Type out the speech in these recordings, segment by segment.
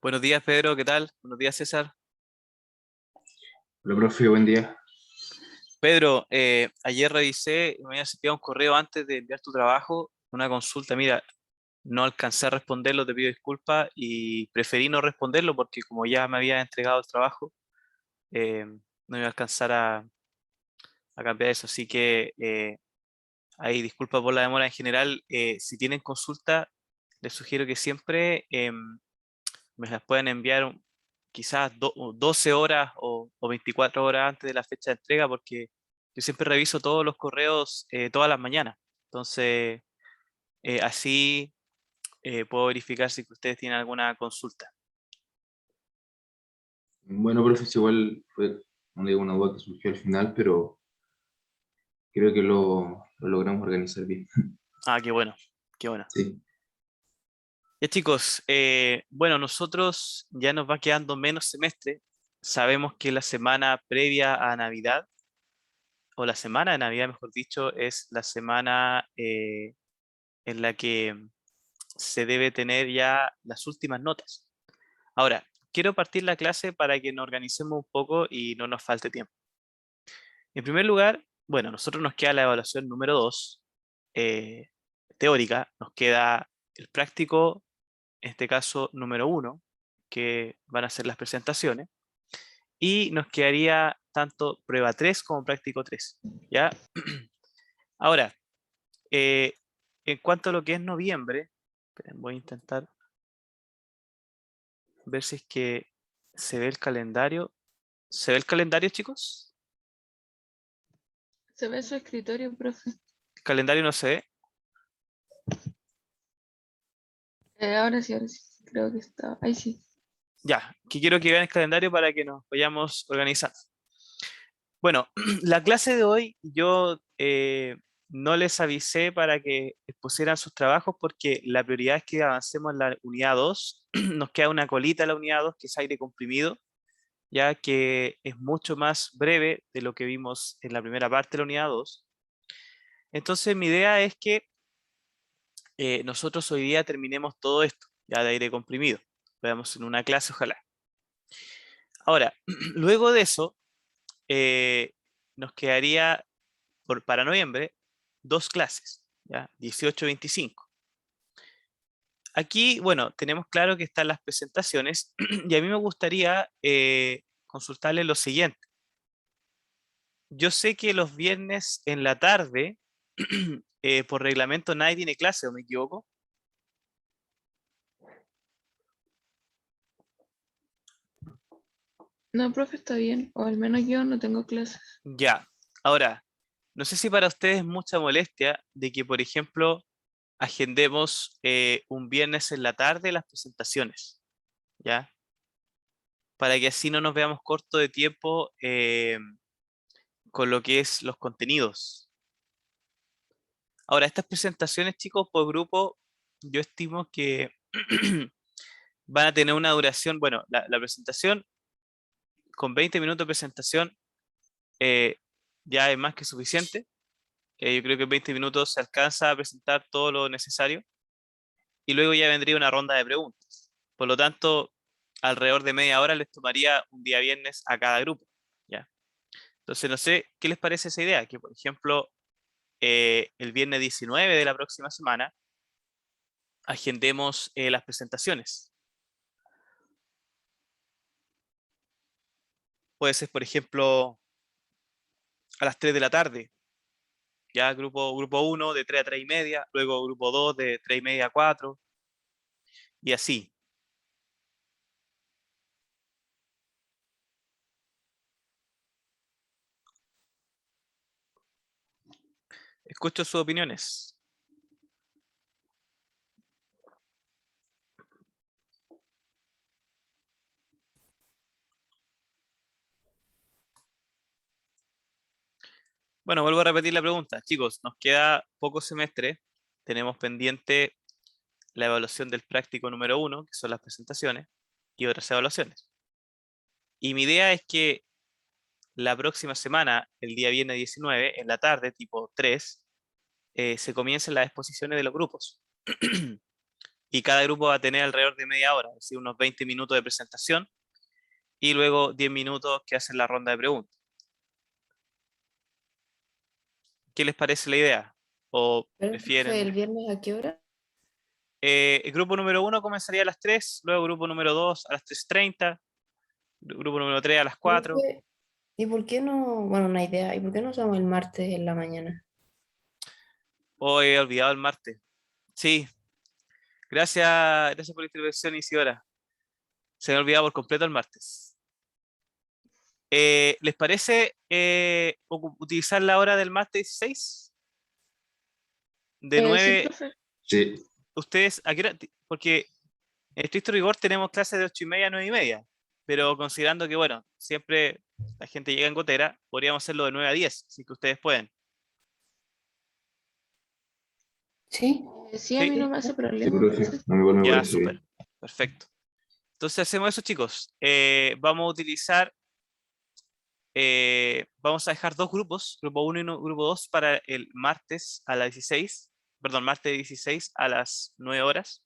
Buenos días, Pedro, ¿qué tal? Buenos días, César. Hola, profe, buen día. Pedro, ayer revisé y me habías enviado un correo antes de enviar tu trabajo, una consulta. Mira, no alcancé a responderlo, te pido disculpas y preferí no responderlo porque como ya me había entregado el trabajo, no iba a alcanzar a cambiar eso. Así que ahí disculpa por la demora en general. Si tienen consulta, les sugiero que siempre me las pueden enviar quizás 12 horas o 24 horas antes de la fecha de entrega, porque yo siempre reviso todos los correos todas las mañanas. Entonces, así puedo verificar si ustedes tienen alguna consulta. Bueno, profe, sí, igual fue una duda que surgió al final, pero creo que lo logramos organizar bien. Ah, qué bueno, qué bueno. Sí. Ya chicos, bueno, nosotros ya nos va quedando menos semestre. Sabemos que la semana previa a Navidad, o la semana de Navidad, mejor dicho, es la semana en la que se debe tener ya las últimas notas. Ahora, quiero partir la clase para que nos organicemos un poco y no nos falte tiempo. En primer lugar, bueno, nosotros nos queda la evaluación número 2, teórica, nos queda el práctico, en este caso número 1, que van a ser las presentaciones, y nos quedaría tanto prueba 3 como práctico 3, ¿ya? Ahora, eh, en cuanto a lo que es noviembre, esperen, voy a intentar ver si es que se ve el calendario. ¿Se ve el calendario, chicos? Se ve su escritorio, profe. ¿El calendario no se ve? Ahora sí, creo que está. Ahí sí. Ya, que quiero que vean el calendario para que nos vayamos organizando. Bueno, la clase de hoy yo no les avisé para que expusieran sus trabajos porque la prioridad es que avancemos en la unidad 2. Nos queda una colita en la unidad 2 que es aire comprimido, ya que es mucho más breve de lo que vimos en la primera parte de la unidad 2. Entonces mi idea es que nosotros hoy día terminemos todo esto, ya de aire comprimido. Veamos en una clase, ojalá. Ahora, luego de eso, nos quedaría para noviembre 2 clases, ¿ya? 18-25. Aquí, bueno, tenemos claro que están las presentaciones y a mí me gustaría consultarle lo siguiente. Yo sé que los viernes en la tarde, por reglamento, nadie tiene clase, ¿o me equivoco? No, profe, está bien. O al menos yo no tengo clases. Ya. Ahora, no sé si para ustedes es mucha molestia de que, por ejemplo, agendemos un viernes en la tarde las presentaciones, ¿ya? Para que así no nos veamos corto de tiempo con lo que es los contenidos. Ahora, estas presentaciones, chicos, por grupo, yo estimo que van a tener una duración, bueno, la presentación con 20 minutos de presentación eh, ya es más que suficiente. Yo creo que en 20 minutos se alcanza a presentar todo lo necesario y luego ya vendría una ronda de preguntas. Por lo tanto, alrededor de media hora les tomaría un día viernes a cada grupo, ¿ya? Entonces, no sé qué les parece esa idea, que por ejemplo, el viernes 19 de la próxima semana agendemos las presentaciones. Puede ser, por ejemplo, a las 3 de la tarde, ya grupo 1 de 3 a 3 y media, luego grupo 2 de 3 y media a 4, y así. Escucho sus opiniones. Bueno, vuelvo a repetir la pregunta. Chicos, nos queda poco semestre. Tenemos pendiente la evaluación del práctico número 1, que son las presentaciones, y otras evaluaciones. Y mi idea es que la próxima semana, el día viernes 19, en la tarde, tipo 3, se comiencen las exposiciones de los grupos. Y cada grupo va a tener alrededor de media hora, es decir, unos 20 minutos de presentación y luego 10 minutos que hacen la ronda de preguntas. ¿Qué les parece la idea? ¿O Pero, profe, ¿el prefieren? viernes a qué hora? El grupo número 1 comenzaría a las 3, luego grupo número 2 a las 3:30, grupo número 3 a las 4. Profe, ¿y por qué no? Bueno, una idea. ¿Y por qué no usamos el martes en la mañana? Hoy he olvidado el martes. Sí, gracias por la intervención, Isidora. Se me ha olvidado por completo el martes. ¿Les parece utilizar la hora del martes 16? De Sí, 9, profe. Sí, ustedes, ¿a qué hora? Porque en estricto rigor tenemos clases de 8:30 a 9:30, pero considerando que, bueno, siempre la gente llega en gotera, podríamos hacerlo de 9 a 10, si que ustedes pueden. Sí, Sí, a ¿Sí? mí no me hace sí, problema. profe. Sí. A mí igual me Ya, parece súper. bien. Perfecto. Entonces hacemos eso, chicos. Vamos a utilizar, vamos a dejar dos grupos, grupo 1 y grupo 2, para el martes a las 16, perdón, martes 16 a las 9 horas.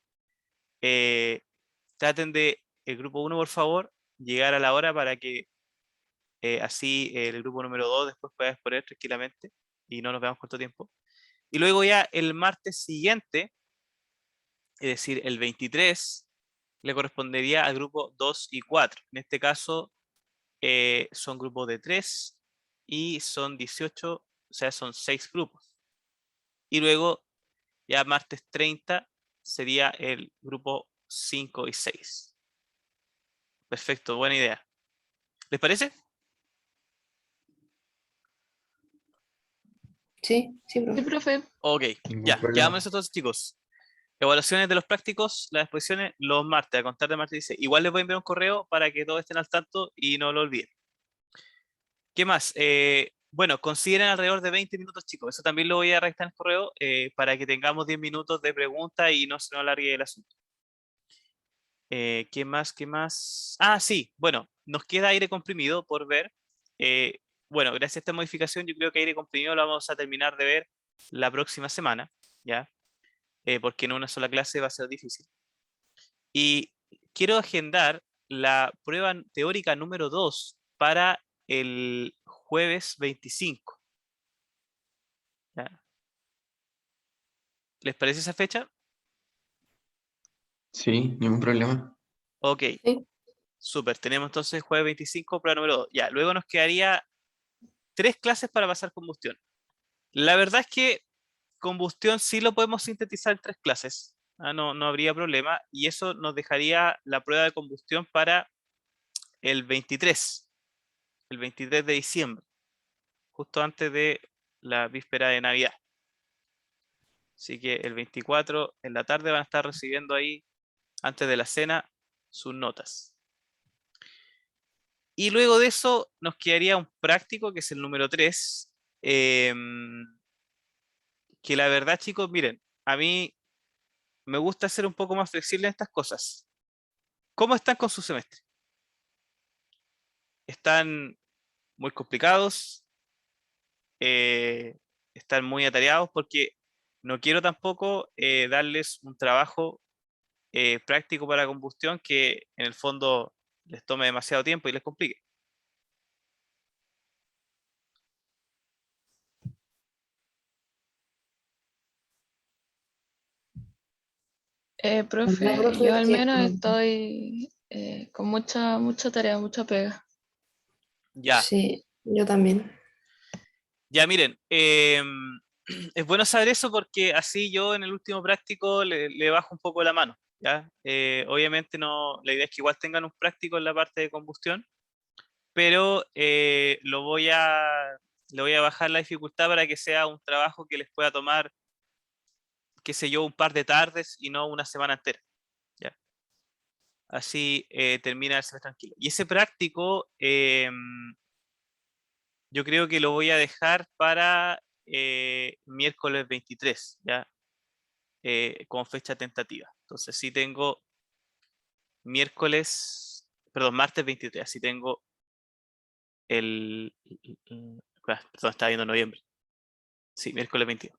Traten de, el grupo 1, por favor, llegar a la hora para que así el grupo número 2 después pueda exponer tranquilamente y no nos veamos corto tiempo. Y luego ya el martes siguiente, es decir, el 23, le correspondería al grupo 2 y 4. En este caso son grupos de 3 y son 18, o sea, son 6 grupos. Y luego ya martes 30 sería el grupo 5 y 6. Perfecto, buena idea. ¿Les parece? sí, Sí, profe. profe. Ok, Ningún ya, problema. quedamos eso entonces, chicos. Evaluaciones de los prácticos, las exposiciones los martes, a contar de martes 16. Igual les voy a enviar un correo para que todos estén al tanto y no lo olviden. ¿Qué más? Bueno, consideren alrededor de 20 minutos, chicos. Eso también lo voy a redactar en el correo para que tengamos 10 minutos de pregunta y no se nos alargue el asunto. ¿Qué más? ¿Qué más? Ah, sí, bueno, nos queda aire comprimido por ver. Eh, bueno, gracias a esta modificación, yo creo que aire comprimido lo vamos a terminar de ver la próxima semana, ¿ya? Porque en una sola clase va a ser difícil. Y quiero agendar la prueba teórica número 2 para el jueves 25. ¿Ya? ¿Les parece esa fecha? Sí, ningún problema. Ok, Sí. súper. Tenemos entonces jueves 25, prueba número 2. Ya, luego nos quedaría 3 clases para pasar combustión. La verdad es que combustión sí lo podemos sintetizar en 3 clases. No, no habría problema. Y eso nos dejaría la prueba de combustión para el 23 de diciembre, justo antes de la víspera de Navidad. Así que el 24 en la tarde van a estar recibiendo ahí, antes de la cena, sus notas. Y luego de eso nos quedaría un práctico, que es el número 3, que la verdad, chicos, miren, a mí me gusta ser un poco más flexible en estas cosas. ¿Cómo están con su semestre? ¿Están muy complicados? Eh, ¿Están muy atareados? Porque no quiero tampoco darles un trabajo práctico para combustión que en el fondo les tome demasiado tiempo y les complique. ¿Verdad, Profe, profe? yo Es al que menos estoy con mucha tarea, mucha pega. Ya, sí, yo también. ya miren, es bueno saber eso porque así yo en el último práctico le bajo un poco la mano, ¿ya? Obviamente no, la idea es que igual tengan un práctico en la parte de combustión, pero le voy a bajar la dificultad para que sea un trabajo que les pueda tomar, qué sé yo, un par de tardes y no una semana entera, ¿ya? Así termina el semestre tranquilo. Y ese práctico, yo creo que lo voy a dejar para miércoles 23, ¿ya? Con fecha tentativa. Entonces, sí tengo martes 23, así tengo Perdón, estaba viendo noviembre. Sí, miércoles 22.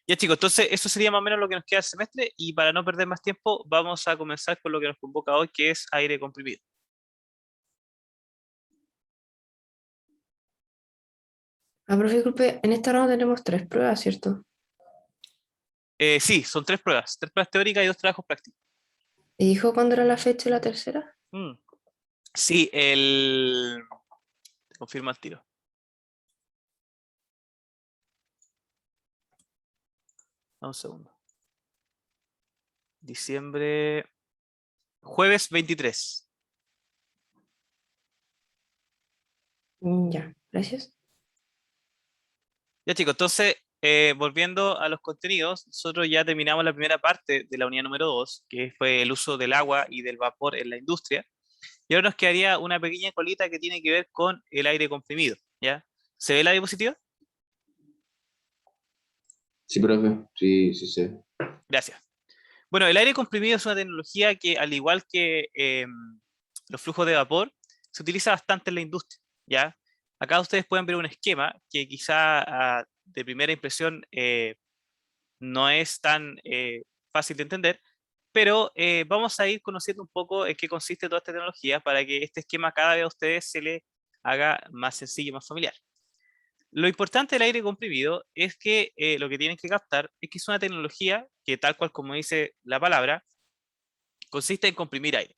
Ya chicos, entonces eso sería más o menos lo que nos queda el semestre y para no perder más tiempo vamos a comenzar con lo que nos convoca hoy, que es aire comprimido. Profe, disculpe, en esta rama tenemos 3 pruebas, ¿cierto? Sí, son 3 pruebas teóricas y 2 trabajos prácticos. ¿Y dijo cuándo era la fecha de la tercera? Sí, te confirmo al tiro. Un segundo. Diciembre, jueves 23. Ya, gracias. Ya chicos, entonces, volviendo a los contenidos, nosotros ya terminamos la primera parte de la unidad número 2, que fue el uso del agua y del vapor en la industria. Y ahora nos quedaría una pequeña colita que tiene que ver con el aire comprimido, ¿ya? ¿Se ve la diapositiva? Sí, profe, sí, sí sé. Gracias. Bueno, el aire comprimido es una tecnología que, al igual que los flujos de vapor, se utiliza bastante en la industria, ¿ya? Acá ustedes pueden ver un esquema que quizá de primera impresión no es tan fácil de entender, pero vamos a ir conociendo un poco en qué consiste toda esta tecnología para que este esquema cada vez a ustedes se le haga más sencillo y más familiar. Lo importante del aire comprimido es que lo que tienen que captar es que es una tecnología que, tal cual como dice la palabra, consiste en comprimir aire.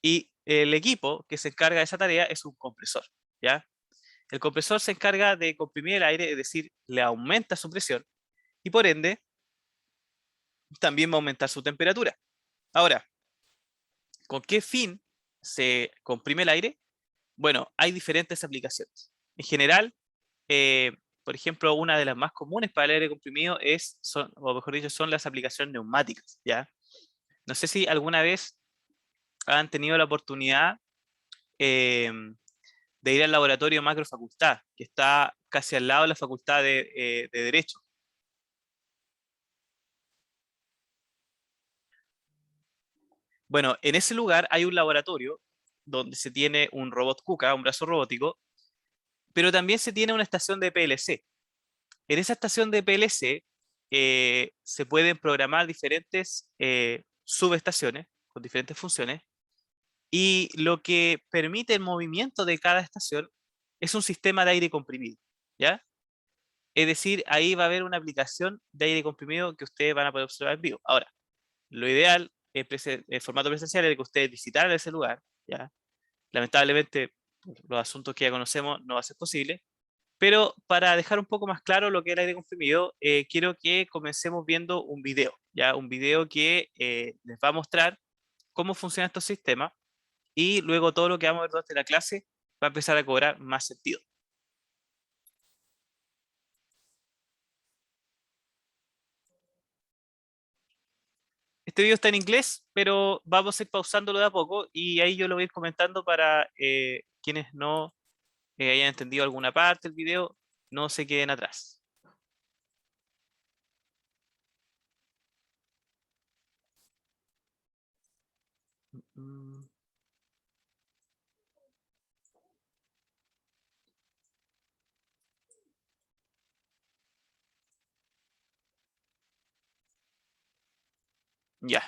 Y el equipo que se encarga de esa tarea es un compresor, ¿ya? El compresor se encarga de comprimir el aire, es decir, le aumenta su presión y por ende también va a aumentar su temperatura. Ahora, ¿con qué fin se comprime el aire? Bueno, hay diferentes aplicaciones. En general, por ejemplo, una de las más comunes para el aire comprimido o mejor dicho, son las aplicaciones neumáticas, ¿ya? No sé si alguna vez han tenido la oportunidad eh, de ir al laboratorio Macrofacultad, que está casi al lado de la Facultad de Derecho. Bueno, en ese lugar hay un laboratorio donde se tiene un robot KUKA, un brazo robótico, pero también se tiene una estación de PLC. En esa estación de PLC se pueden programar diferentes subestaciones con diferentes funciones y lo que permite el movimiento de cada estación es un sistema de aire comprimido, ¿ya? Es decir, ahí va a haber una aplicación de aire comprimido que ustedes van a poder observar en vivo. Ahora, lo ideal en formato presencial es que ustedes visitaran ese lugar, ¿ya? Lamentablemente, por los asuntos que ya conocemos, no va a ser posible. Pero para dejar un poco más claro lo que es el aire comprimido, quiero que comencemos viendo un video, ¿ya? Un video que les va a mostrar cómo funcionan estos sistemas y luego todo lo que vamos a ver durante la clase va a empezar a cobrar más sentido. Este video está en inglés, pero vamos a ir pausándolo de a poco y ahí yo lo voy a ir comentando para quienes no hayan entendido alguna parte del video, no se queden atrás. Ya.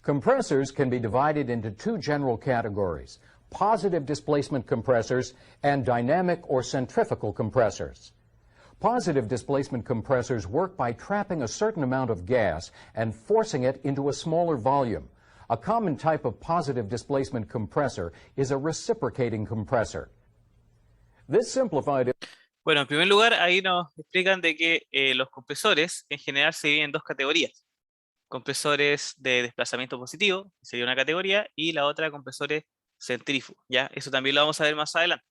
Compressors can be divided into 2 general categories: positive displacement compressors and dynamic or centrifugal compressors. Positive displacement compressors work by trapping a certain amount of gas and forcing it into a smaller volume. A common type of positive displacement compressor is a reciprocating compressor. This simplified... Bueno, en primer lugar, ahí nos explican de que los compresores en general se dividen en 2 categorías. Compresores de desplazamiento positivo, que sería una categoría, y la otra compresores centrífugos, ¿ya? Eso también lo vamos a ver más adelante.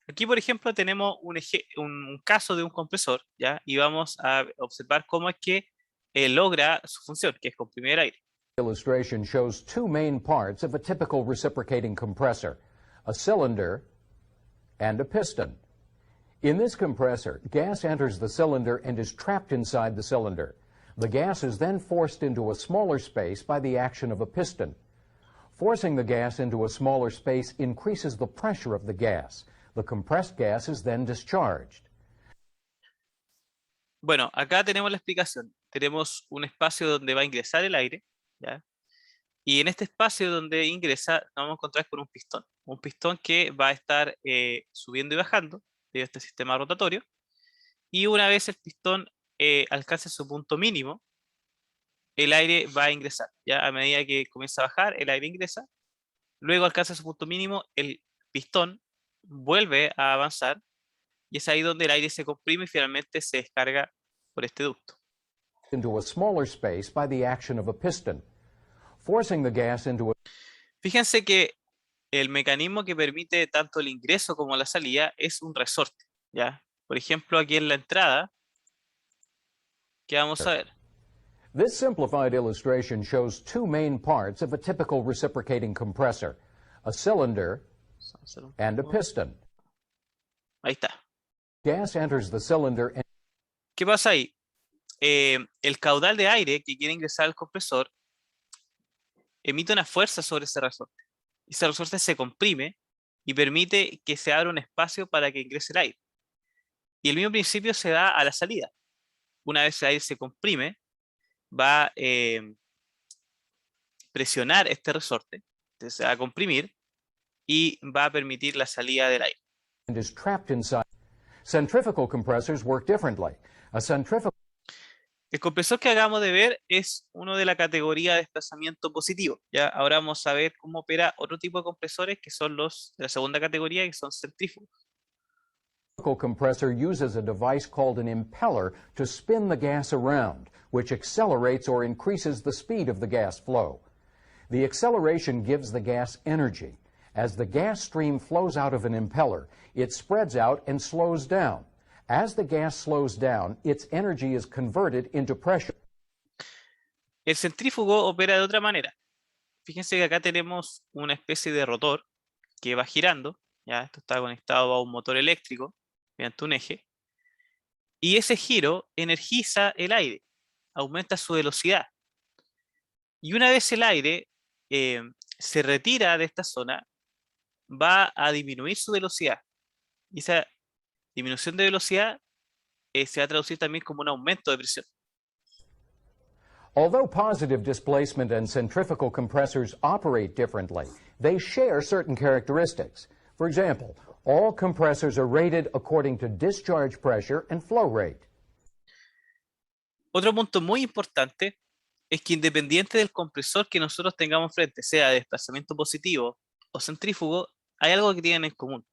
Aquí, por ejemplo, tenemos un caso de un compresor, ¿ya? Y vamos a observar cómo es que logra su función, que es comprimir el aire. Illustration shows 2 main parts of a typical reciprocating compressor: a cylinder, and a piston. In this compressor, gas enters the cylinder and is trapped inside the cylinder. The gas is then forced into a smaller space by the action of a piston. Forcing the gas into a smaller space increases the pressure of the gas. The compressed gas is then discharged. Bueno, acá tenemos la explicación. Tenemos un espacio donde va a ingresar el aire, ¿ya? Y en este espacio donde ingresa, nos vamos a encontrar con un pistón. Un pistón que va a estar subiendo y bajando debido a este sistema rotatorio. Y una vez el pistón alcance su punto mínimo, el aire va a ingresar. Ya a medida que comienza a bajar, el aire ingresa. Luego alcanza su punto mínimo, el pistón vuelve a avanzar. Y es ahí donde el aire se comprime y finalmente se descarga por este ducto. Into a smaller space by the action of a piston. Forcing the gas into a... Fíjense que el mecanismo que permite tanto el ingreso como la salida es un resorte, ¿ya? Por ejemplo, aquí en la entrada, ¿qué vamos a ver? This simplified illustration shows two main parts of a typical reciprocating compressor, a cylinder and a piston. Ahí está. Gas enters the cylinder and ¿Qué pasa ahí? El caudal de aire que quiere ingresar al compresor emite una fuerza sobre ese resorte. Ese resorte se comprime y permite que se abra un espacio para que ingrese el aire. Y el mismo principio se da a la salida. Una vez el aire se comprime, va a presionar este resorte, se va a comprimir y va a permitir la salida del aire. is trapped inside. Centrifugal compressors work differently. A centrifugal El compresor que acabamos de ver es uno de la categoría de desplazamiento positivo. Ya ahora vamos a ver cómo opera otro tipo de compresores que son los de la segunda categoría, que son centrífugos. compressor uses a device called an impeller to spin the gas around, which accelerates or increases the speed of the gas flow. The acceleration gives the gas energy. As the gas stream flows out of an impeller, it spreads out and slows down. As the gas slows down, its energy is converted into pressure. El centrífugo opera de otra manera. Fíjense que acá tenemos una especie de rotor que va girando. Ya, esto está conectado a un motor eléctrico mediante un eje. Y ese giro energiza el aire, aumenta su velocidad. Y una vez el aire se retira de esta zona, va a disminuir su velocidad. Y esa disminución de velocidad se va a traducir también como un aumento de presión. Although positive displacement and centrifugal compressors operate differently, they share certain characteristics. For example, all compressors are rated according to discharge pressure and flow rate. Otro punto muy importante es que independiente del compresor que nosotros tengamos frente, sea de desplazamiento positivo o centrífugo, hay algo que tienen en común.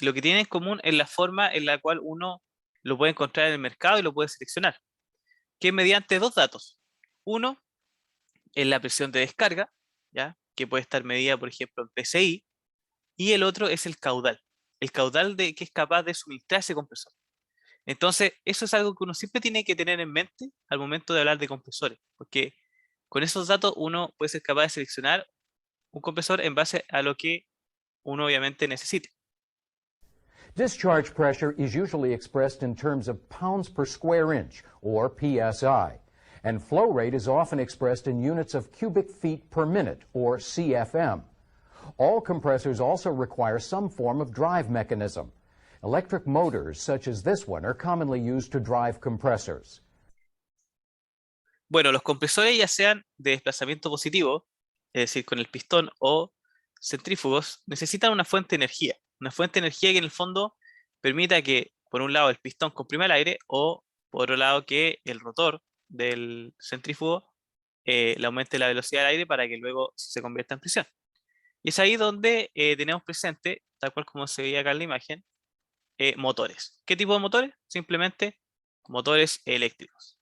Y lo que tienen en común es la forma en la cual uno lo puede encontrar en el mercado y lo puede seleccionar, que es mediante dos datos. Uno es la presión de descarga, ¿ya? Que puede estar medida, por ejemplo, en PSI, y el otro es el caudal que es capaz de suministrar ese compresor. Entonces, eso es algo que uno siempre tiene que tener en mente al momento de hablar de compresores, porque con esos datos uno puede ser capaz de seleccionar un compresor en base a lo que uno obviamente necesite. Discharge pressure is usually expressed in terms of pounds per square inch, or PSI, and flow rate is often expressed in units of cubic feet per minute, or CFM. All compressors also require some form of drive mechanism. Electric motors, such as this one, are commonly used to drive compressors. Bueno, los compresores, ya sean de desplazamiento positivo, es decir, con el pistón, o centrífugos, necesitan una fuente de energía. Una fuente de energía que en el fondo permita que, por un lado, el pistón comprima el aire, o por otro lado, que el rotor del centrífugo le aumente la velocidad del aire para que luego se convierta en presión. Y es ahí donde tenemos presente, tal cual como se veía acá en la imagen, motores. ¿Qué tipo de motores? Simplemente motores eléctricos.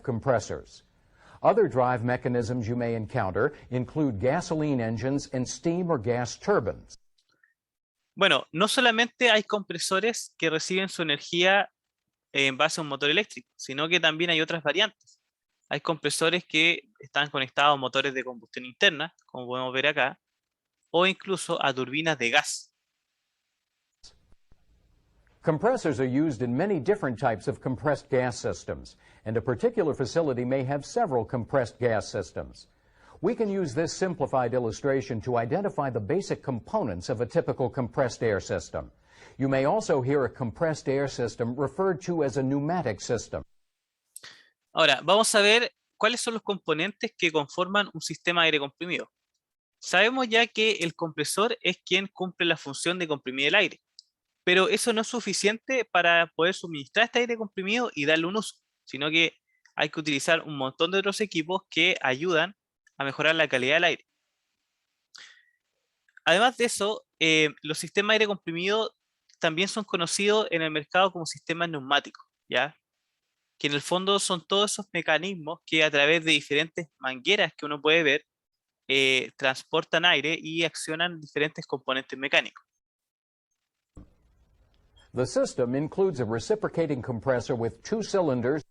Compressors. Other drive mechanisms you may encounter include gasoline engines and steam or gas turbines. Bueno, no solamente hay compresores que reciben su energía en base a un motor eléctrico, sino que también hay otras variantes. Hay compresores que están conectados a motores de combustión interna, como podemos ver acá, o incluso a turbinas de gas. Compressors are used in many different types of compressed gas systems, and a particular facility may have several compressed gas systems. We can use this simplified illustration to identify the basic components of a typical compressed air system. You may also hear a compressed air system referred to as a pneumatic system. Ahora, vamos a ver cuáles son los componentes que conforman un sistema de aire comprimido. Sabemos ya que el compresor es quien cumple la función de comprimir el aire, pero eso no es suficiente para poder suministrar este aire comprimido y darle un uso, sino que hay que utilizar un montón de otros equipos que ayudan a mejorar la calidad del aire. Además de eso, los sistemas de aire comprimido también son conocidos en el mercado como sistemas neumáticos, ¿ya? Que en el fondo son todos esos mecanismos que a través de diferentes mangueras que uno puede ver, transportan aire y accionan diferentes componentes mecánicos. The system includes a reciprocating compressor with 2 cylinders.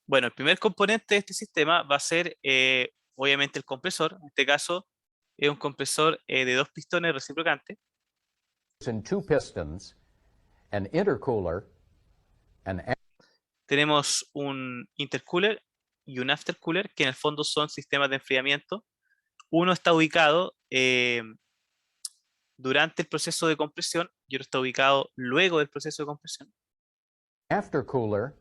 Bueno, el primer componente de este sistema va a ser obviamente el compresor. En este caso es un compresor de 2 pistones reciprocantes. And 2 pistons, an intercooler, Tenemos un intercooler y un aftercooler, que en el fondo son sistemas de enfriamiento. Uno está ubicado durante el proceso de compresión y otro está ubicado luego del proceso de compresión. aftercooler,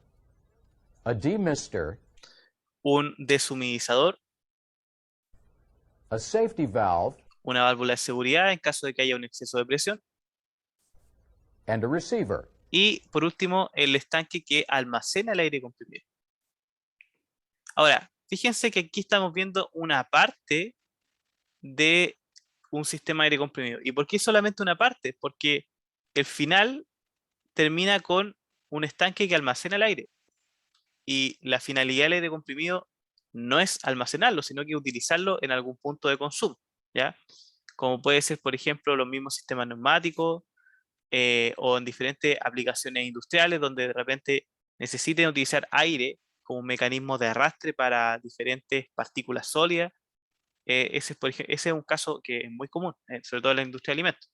a demister, Un deshumidizador, a safety valve, una válvula de seguridad en caso de que haya un exceso de presión. and a receiver. Y por último, el estanque que almacena el aire comprimido. Ahora, fíjense que aquí estamos viendo una parte de un sistema de aire comprimido. ¿Y por qué solamente una parte? Porque el final termina con un estanque que almacena el aire. Y la finalidad del aire comprimido no es almacenarlo, sino que utilizarlo en algún punto de consumo, ¿ya? Como puede ser, por ejemplo, los mismos sistemas neumáticos, o en diferentes aplicaciones industriales donde de repente necesiten utilizar aire como un mecanismo de arrastre para diferentes partículas sólidas. Ese es un caso que es muy común, sobre todo en la industria de alimentos.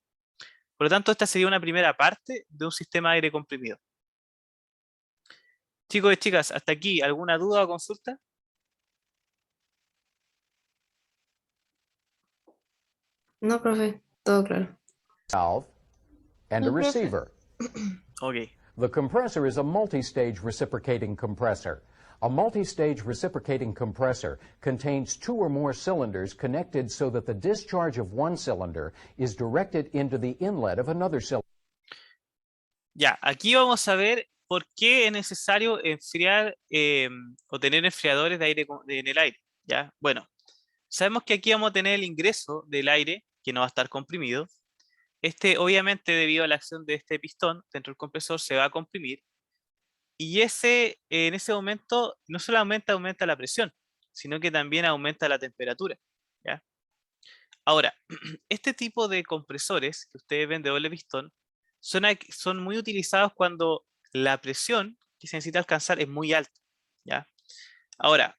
Por lo tanto, esta sería una primera parte de un sistema de aire comprimido. Chicos y chicas, hasta aquí, ¿alguna duda o consulta? No, profe, todo claro. Valve, and a No, profe. receiver. Ok. The compressor is a multi-stage reciprocating compressor. A multi-stage reciprocating compressor contains 2 or more cylinders connected so that the discharge of one cylinder is directed into the inlet of another cylinder. Ya, aquí vamos a ver por qué es necesario enfriar o tener enfriadores de aire en el aire, ¿ya? Bueno, sabemos que aquí vamos a tener el ingreso del aire, que no va a estar comprimido. Este, obviamente, debido a la acción de este pistón dentro del compresor, se va a comprimir. Y en ese momento, no solamente aumenta la presión, sino que también aumenta la temperatura, ¿ya? Ahora, este tipo de compresores que ustedes ven de doble pistón son muy utilizados cuando la presión que se necesita alcanzar es muy alta, ¿ya? Ahora,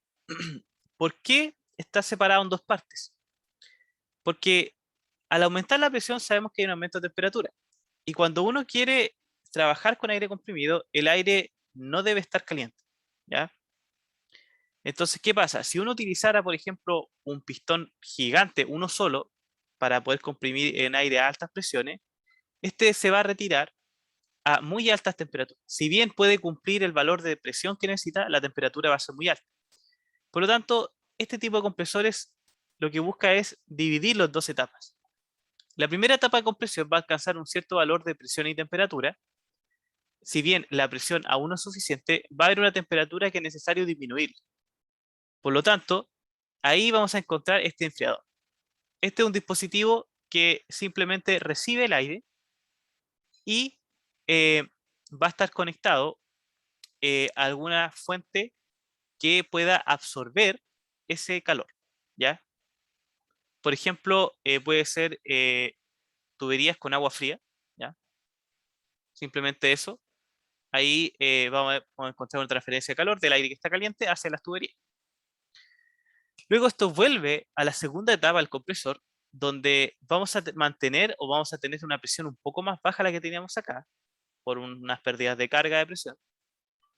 ¿por qué está separado en 2 partes? Porque al aumentar la presión sabemos que hay un aumento de temperatura. Y cuando uno quiere trabajar con aire comprimido, el aire no debe estar caliente, ¿ya? Entonces, ¿qué pasa? Si uno utilizara, por ejemplo, un pistón gigante, uno solo, para poder comprimir en aire a altas presiones, este se va a retirar a muy altas temperaturas. Si bien puede cumplir el valor de presión que necesita, la temperatura va a ser muy alta. Por lo tanto, este tipo de compresores lo que busca es dividirlo en 2 etapas. La primera etapa de compresión va a alcanzar un cierto valor de presión y temperatura. Si bien la presión aún no es suficiente, va a haber una temperatura que es necesario disminuir. Por lo tanto, ahí vamos a encontrar este enfriador. Este es un dispositivo que simplemente recibe el aire y va a estar conectado a alguna fuente que pueda absorber ese calor, ¿ya? Por ejemplo, puede ser tuberías con agua fría, ¿ya? Simplemente eso. Ahí vamos a encontrar una transferencia de calor del aire que está caliente hacia las tuberías. Luego esto vuelve a la segunda etapa del compresor, donde vamos a mantener o vamos a tener una presión un poco más baja a la que teníamos acá, por unas pérdidas de carga de presión.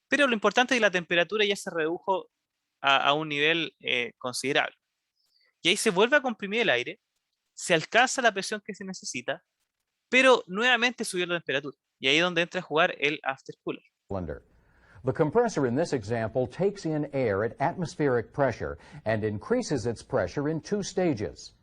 Pero lo importante es que la temperatura ya se redujo a un nivel considerable. Y ahí se vuelve a comprimir el aire, se alcanza la presión que se necesita, pero nuevamente subió la temperatura. Y ahí es donde entra a jugar el aftercooler. The compressor in this example takes in air at atmospheric pressure and increases its pressure in 2 stages.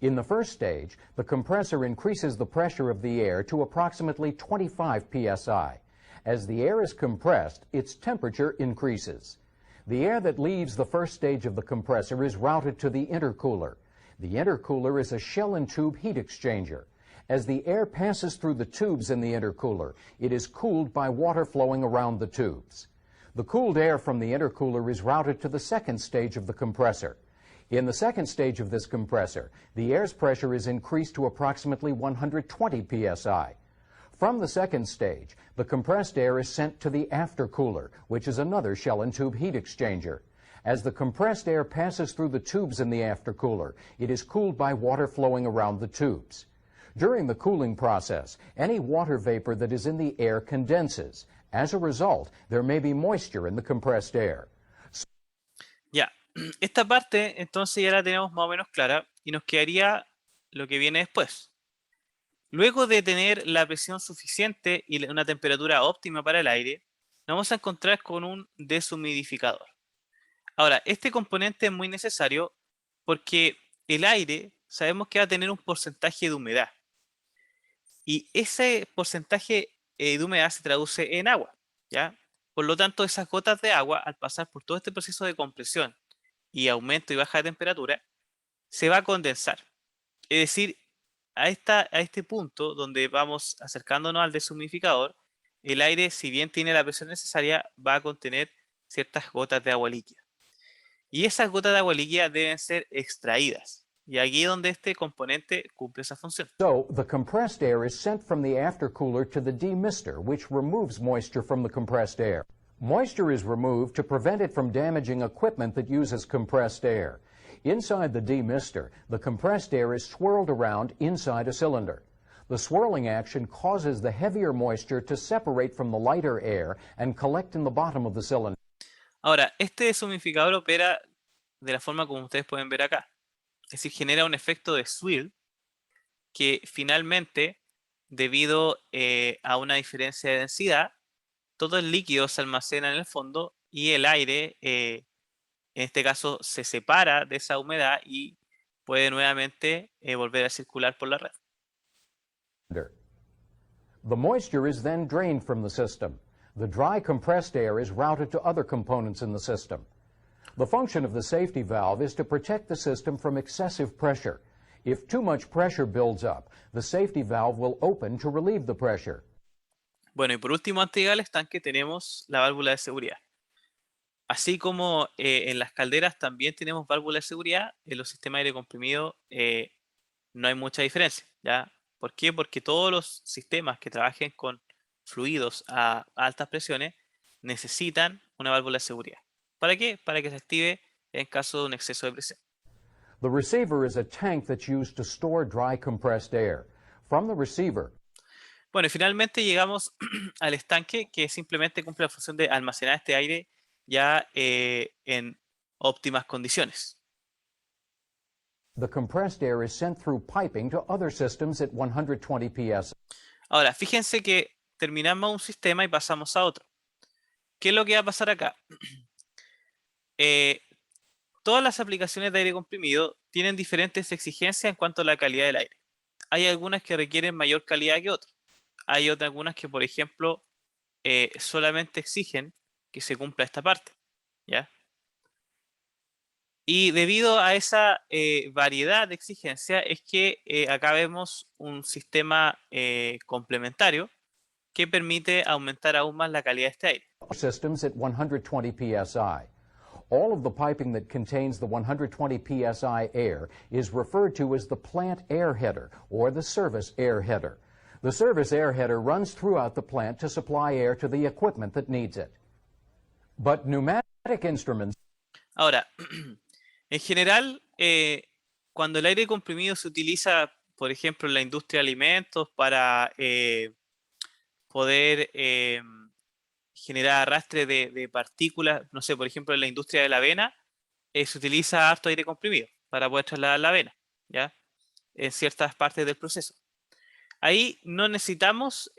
In the first stage, the compressor increases the pressure of the air to approximately 25 psi. As the air is compressed, its temperature increases. The air that leaves the first stage of the compressor is routed to the intercooler. The intercooler is a shell and tube heat exchanger. As the air passes through the tubes in the intercooler, it is cooled by water flowing around the tubes. The cooled air from the intercooler is routed to the second stage of the compressor. In the second stage of this compressor, the air's pressure is increased to approximately 120 psi. From the second stage, the compressed air is sent to the aftercooler, which is another shell and tube heat exchanger. As the compressed air passes through the tubes in the aftercooler, it is cooled by water flowing around the tubes. During the cooling process, any water vapor that is in the air condenses. As a result, there may be moisture in the compressed air. Ya, esta parte entonces ya la tenemos más o menos clara y nos quedaría lo que viene después. Luego de tener la presión suficiente y una temperatura óptima para el aire, nos vamos a encontrar con un deshumidificador. Ahora, este componente es muy necesario porque el aire sabemos que va a tener un porcentaje de humedad. Y ese porcentaje de humedad se traduce en agua, ¿ya? Por lo tanto, esas gotas de agua, al pasar por todo este proceso de compresión y aumento y baja de temperatura, se va a condensar. Es decir, a este punto donde vamos acercándonos al deshumidificador, el aire, si bien tiene la presión necesaria, va a contener ciertas gotas de agua líquida. Y esas gotas de agua líquida deben ser extraídas. Y aquí es donde este componente cumple esa función. So, the compressed air is sent from the aftercooler to the demister, which removes moisture from the compressed air. Moisture is removed to prevent it from damaging equipment that uses compressed air. Inside the demister, the compressed air is swirled around inside a cylinder. The swirling action causes the heavier moisture to separate from the lighter air and collect in the bottom of the cylinder. Ahora, este deshumidificador opera de la forma como ustedes pueden ver acá. Es decir, genera un efecto de swirl que finalmente, debido a una diferencia de densidad, todo el líquido se almacena en el fondo y el aire, en este caso, se separa de esa humedad y puede nuevamente volver a circular por la red. The moisture is then drained from the system. The dry compressed air is routed to other components in the system. The function of the safety valve is to protect the system from excessive pressure. If too much pressure builds up, the safety valve will open to relieve the pressure. Bueno, y por último, antes de llegar al estanque, tenemos la válvula de seguridad. Así como en las calderas también tenemos válvulas de seguridad, en los sistemas de aire comprimido no hay mucha diferencia, ¿ya? ¿Por qué? Porque todos los sistemas que trabajen con fluidos a altas presiones necesitan una válvula de seguridad. ¿Para qué? Para que se active en caso de un exceso de presión. The receiver is a tank that's used to store dry compressed air. From the receiver, Bueno, y finalmente llegamos al estanque, que simplemente cumple la función de almacenar este aire ya en óptimas condiciones. the compressed air is sent through piping to other systems at 120 psi. Ahora, fíjense que terminamos un sistema y pasamos a otro. ¿Qué es lo que va a pasar acá? Todas las aplicaciones de aire comprimido tienen diferentes exigencias en cuanto a la calidad del aire. Hay algunas que requieren mayor calidad que otras. Hay otras algunas que, por ejemplo, solamente exigen que se cumpla esta parte, ¿ya? Y debido a esa variedad de exigencias es que acá vemos un sistema complementario que permite aumentar aún más la calidad de este aire. Systems at 120 psi. All of the piping that contains the 120 psi air is referred to as the plant air header or the service air header. The service air header runs throughout the plant to supply air to the equipment that needs it. But pneumatic instruments Ahora, en general, cuando el aire comprimido se utiliza, por ejemplo, en la industria de alimentos para poder generar arrastre de partículas, no sé, por ejemplo, en la industria de la avena, se utiliza harto aire comprimido para poder trasladar la avena, ¿ya? En ciertas partes del proceso. Ahí no necesitamos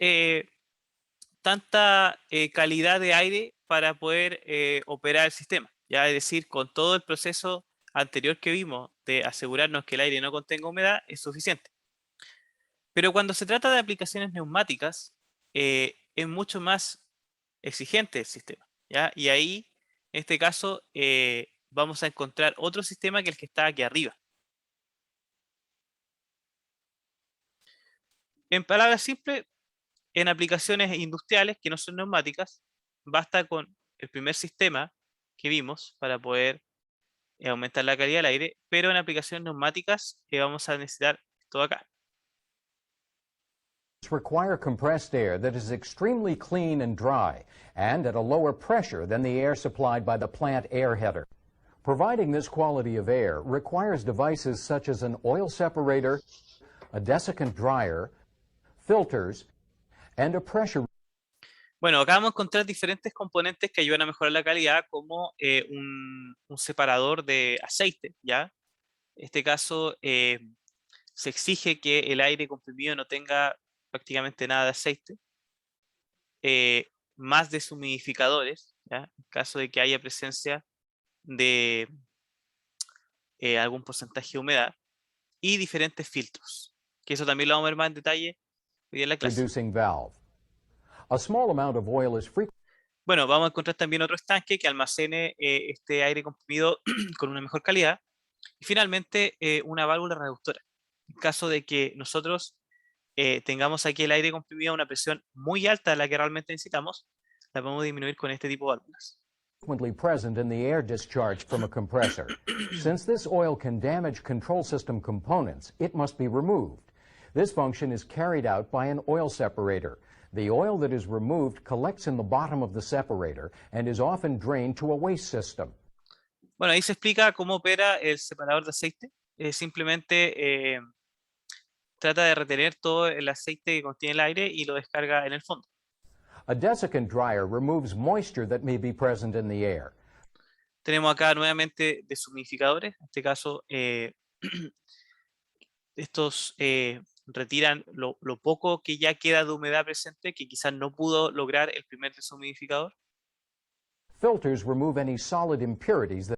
tanta calidad de aire para poder operar el sistema, ¿ya? Es decir, con todo el proceso anterior que vimos de asegurarnos que el aire no contenga humedad es suficiente. Pero cuando se trata de aplicaciones neumáticas, es mucho más exigente el sistema, ¿ya? Y ahí, en este caso, vamos a encontrar otro sistema que el que está aquí arriba. En palabras simples, en aplicaciones industriales que no son neumáticas, basta con el primer sistema que vimos para poder aumentar la calidad del aire, pero en aplicaciones neumáticas vamos a necesitar todo acá. Require compressed air that is extremely clean and dry and at a lower pressure than the air supplied by the plant air header. Providing this quality of air requires devices such as an oil separator, a desiccant dryer, filters, and a pressure. Bueno, acá vamos a encontrar diferentes componentes que ayudan a mejorar la calidad, como un separador de aceite, ¿ya? En este caso, se exige que el aire comprimido no tenga prácticamente nada de aceite, más deshumidificadores, ¿ya? En caso de que haya presencia de algún porcentaje de humedad, y diferentes filtros, que eso también lo vamos a ver más en detalle hoy en la clase. Reducing valve. A small amount of oil is Bueno, vamos a encontrar también otro estanque que almacene este aire comprimido con una mejor calidad. Y finalmente, una válvula reductora. En caso de que nosotros tengamos aquí el aire comprimido a una presión muy alta de la que realmente necesitamos, la podemos disminuir con este tipo de válvulas. frequently present in the air discharge from a compressor. Since this oil can damage control system components, it must be removed. This function is carried out by an oil separator. The oil that is removed collects in the bottom of the separator and is often drained to a waste system. Bueno, ahí se explica cómo opera el separador de aceite. Simplemente trata de retener todo el aceite que contiene el aire y lo descarga en el fondo. A desiccant dryer removes moisture that may be present in the air. Tenemos acá nuevamente deshumidificadores. En este caso, estos retiran lo poco que ya queda de humedad presente, que quizás no pudo lograr el primer deshumidificador. Filters remove any solid impurities that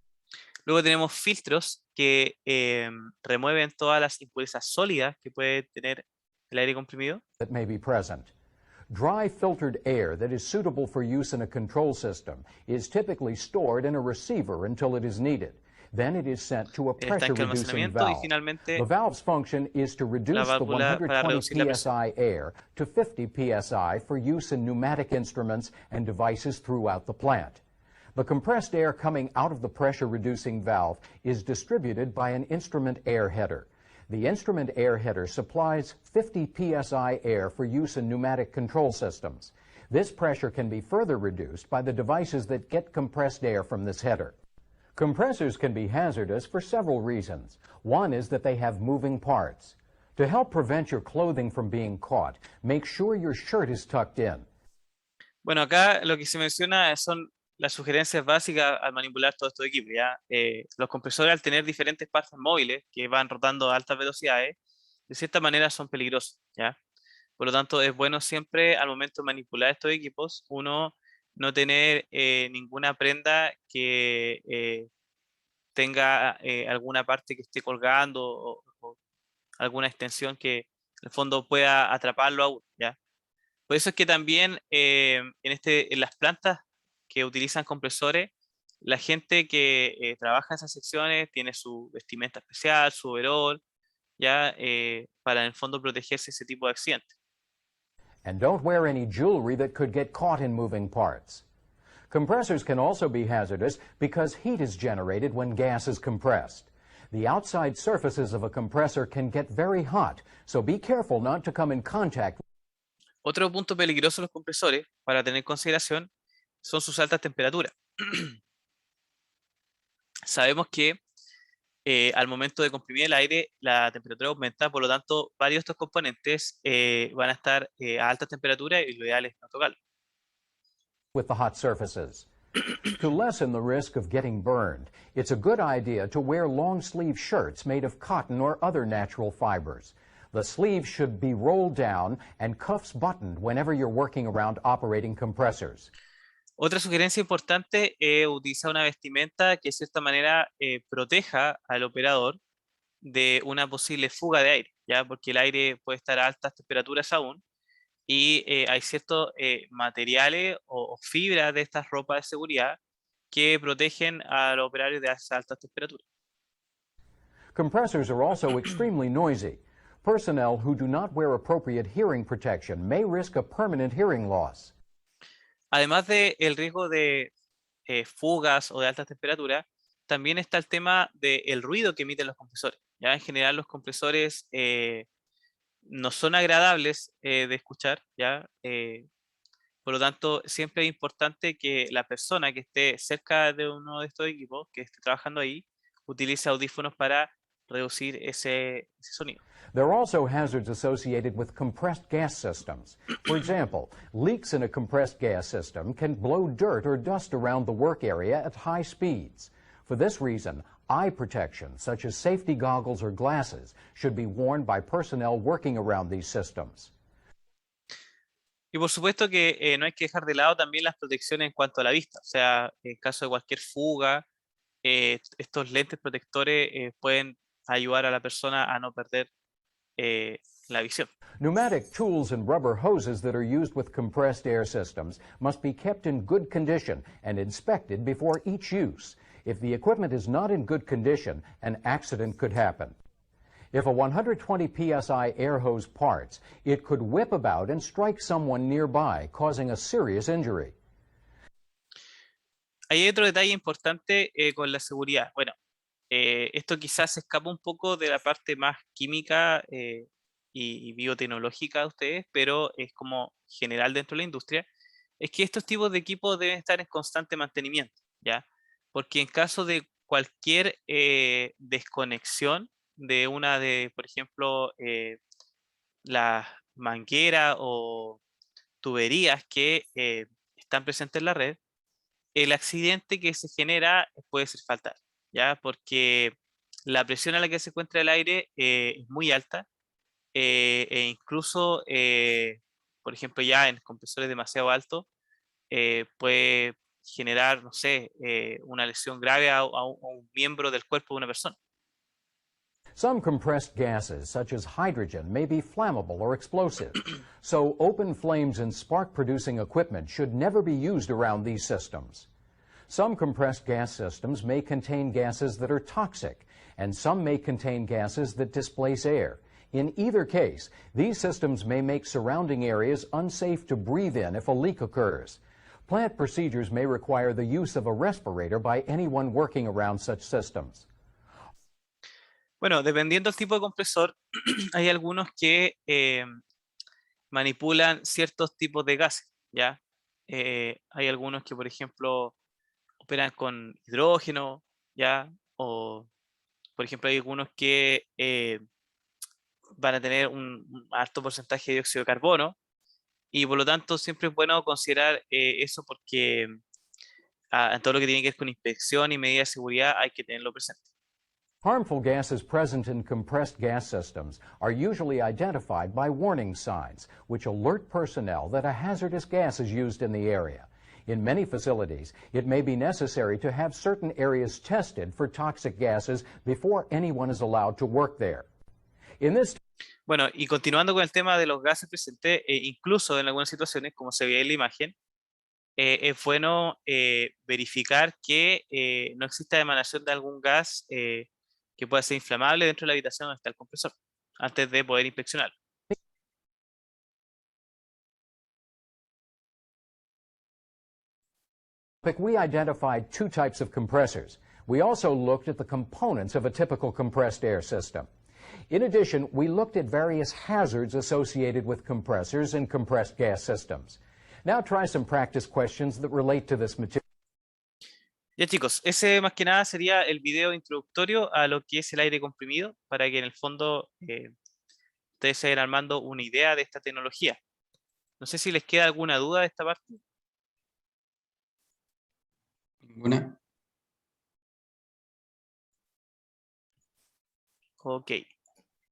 Luego tenemos filtros que remueven todas las impurezas sólidas que puede tener el aire comprimido. may be present. Dry filtered air that is suitable for use in a control system is typically stored in a receiver until it is needed. Then it is sent to a El pressure estanque de reducing almacenamiento y valve. finalmente The valve's function is to reduce the válvula para 120 reducir la presión. psi air to 50 psi for use in pneumatic instruments and devices throughout the plant. The compressed air coming out of the pressure reducing valve is distributed by an instrument air header. The instrument air header supplies 50 psi air for use in pneumatic control systems. This pressure can be further reduced by the devices that get compressed air from this header. Compressors can be hazardous for several reasons. One is that they have moving parts. To help prevent your clothing from being caught, make sure your shirt is tucked in. Bueno, acá lo que se menciona son las sugerencias básicas al manipular todo estos equipos, ¿ya? Los compresores, al tener diferentes partes móviles que van rotando a altas velocidades, de cierta manera son peligrosos, ¿ya? Por lo tanto, es bueno siempre al momento de manipular estos equipos, uno no tener ninguna prenda que tenga alguna parte que esté colgando o alguna extensión que en el fondo pueda atraparlo a uno, ¿ya? Por eso es que también en las plantas que utilizan compresores, la gente que trabaja en esas secciones tiene su vestimenta especial, su overall, ya para en el fondo protegerse de ese tipo de accidentes. And don't wear any jewelry that could get caught in moving parts. Compressors can also be hazardous because heat is generated when gas is compressed. The outside surfaces of a compressor can get very hot, so be careful not to come in contact. Otro punto peligroso de los compresores, para tener en consideración, son sus altas temperaturas. Sabemos que al momento de comprimir el aire, la temperatura aumenta, por lo tanto, varios de estos componentes van a estar a alta temperatura y lo ideal es no tocarlo. With the hot surfaces. To lessen the risk of getting burned, it's a good idea to wear long-sleeve shirts made of cotton or other natural fibers. The sleeves should be rolled down and cuffs buttoned whenever you're working around operating compressors. Otra sugerencia importante es utilizar una vestimenta que de cierta manera proteja al operador de una posible fuga de aire, ¿ya? Porque el aire puede estar a altas temperaturas aún y hay ciertos materiales o fibras de estas ropas de seguridad que protegen a los operarios de esas altas temperaturas. Compressors are also extremely noisy. Personnel who do not wear appropriate hearing protection may risk a permanent hearing loss. Además del riesgo de fugas o de altas temperaturas, también está el tema del ruido que emiten los compresores. ¿Ya? En general los compresores no son agradables de escuchar, ¿ya? Por lo tanto, siempre es importante que la persona que esté cerca de uno de estos equipos, que esté trabajando ahí, utilice audífonos para reducir ese sonido. There are also hazards associated with compressed gas systems. For example, leaks in a compressed gas system can blow dirt or dust around the work area at high speeds. For this reason, eye protection, such as safety goggles or glasses, should be worn by personnel working around these systems. Y por supuesto que no hay que dejar de lado también las protecciones en cuanto a la vista. O sea, en caso de cualquier fuga, estos lentes protectores pueden ayudar a la persona a no perder la visión. Pneumatic tools and rubber hoses that are used with compressed air systems must be kept in good condition and inspected before each use. If the equipment is not in good condition, an accident could happen. If a 120 psi air hose parts, it could whip about and strike someone nearby, causing a serious injury. Hay otro detalle importante con la seguridad. Bueno, esto quizás se escapa un poco de la parte más química y biotecnológica de ustedes, pero es como general dentro de la industria, es que estos tipos de equipos deben estar en constante mantenimiento, ¿ya? Porque en caso de cualquier desconexión de una de, por ejemplo, las mangueras o tuberías que están presentes en la red, el accidente que se genera puede ser fatal, ¿ya? Porque la presión a la que se encuentra el aire es muy alta e incluso, por ejemplo, ya en compresores demasiado altos, puede generar, no sé, una lesión grave a un miembro del cuerpo de una persona. Some compressed gases, such as hydrogen, may be flammable or explosive. So open flames in spark-producing equipment should never be used around these systems. Some compressed gas systems may contain gases that are toxic, and some may contain gases that displace air. In either case, these systems may make surrounding areas unsafe to breathe in if a leak occurs. Plant procedures may require the use of a respirator by anyone working around such systems. Bueno, dependiendo del tipo de compresor, hay algunos que manipulan ciertos tipos de gases, ¿ya? Hay algunos que, por ejemplo, operan con hidrógeno, ¿ya? O, por ejemplo, hay algunos que van a tener un alto porcentaje de dióxido de carbono y, por lo tanto, siempre es bueno considerar eso porque en todo lo que tiene que ver con inspección y medidas de seguridad hay que tenerlo presente. Harmful gases present in compressed gas systems are usually identified by warning signs, which alert personnel that a hazardous gas is used in the area. In many facilities, it may be necessary to have certain areas tested for toxic gases before anyone is allowed to work there. In this Bueno, y continuando con el tema de los gases presentes, incluso en algunas situaciones, como se ve en la imagen, es bueno verificar que no exista emanación de algún gas que pueda ser inflamable dentro de la habitación donde está el compresor, antes de poder inspeccionarlo. we identified two types of compressors. We also looked at the components of a typical compressed air system. In addition, we looked at various hazards associated with compressors and compressed gas systems. Now try some practice questions that relate to this material. Ya chicos, ese más que nada sería el video introductorio a lo que es el aire comprimido, para que en el fondo ustedes se vayan armando una idea de esta tecnología. No sé si les queda alguna duda de esta parte. Ninguna. Ok.